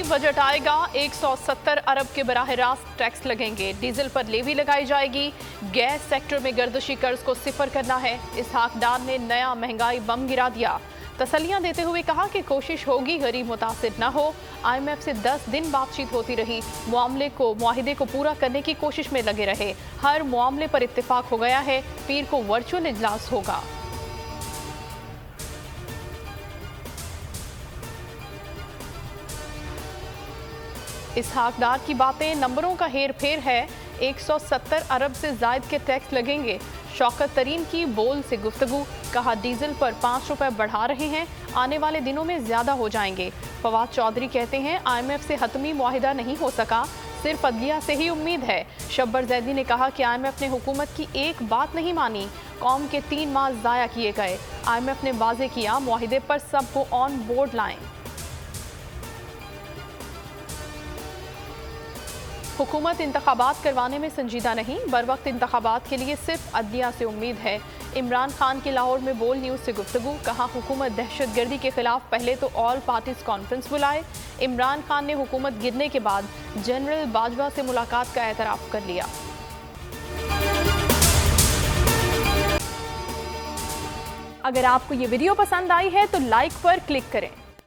Budget आएगा, 170 अरब के बराह रास्त टैक्स लगेंगे, डीजल पर लेवी लगाई जाएगी, गैस सेक्टर में गर्दिशी कर्ज को सिफर करना है। इसहाक डार ने नया महंगाई बम गिरा दिया। तसल्लियां देते हुए कहा कि कोशिश होगी गरीब मुतासिर न हो। IMF से 10 दिन बातचीत होती रही, मुआहिदे को पूरा करने की कोशिश में लगे रहे। हर मामले पर इत्तेफाक हो गया है। पीर को वर्चुअल इजलास होगा। इसहाक डार की बातें नंबरों का हेर फेर है। 170 अरब से जायद के टैक्स लगेंगे। शौकत तरीन की बोल से गुफ्तगू, कहा डीजल पर 5 रुपए बढ़ा रहे हैं, आने वाले दिनों में ज्यादा हो जाएंगे। फवाद चौधरी कहते हैं IMF से हतमी मुआहिदा नहीं हो सका, सिर्फ अदलिया से ही उम्मीद है। शब्बर जैदी ने कहा कि IMF ने हुकूमत की एक बात नहीं मानी, कौम के 3 माह जाया किए गए। IMF ने वाजे किया मुआहिदे पर सबको ऑन बोर्ड लाएं। हुकूमत इंतखाबात करवाने में संजीदा नहीं, बर वक्त इंतखाबात के लिए सिर्फ अदलिया से उम्मीद है। इमरान खान की लाहौर में बोल न्यूज़ से गुफ्तगू, कहा हुकूमत दहशतगर्दी के खिलाफ पहले तो ऑल पार्टीज कॉन्फ्रेंस बुलाए। इमरान खान ने हुकूमत गिरने के बाद जनरल बाजवा से मुलाकात का एतराफ़ कर लिया। अगर आपको ये वीडियो पसंद आई है तो लाइक पर क्लिक करें।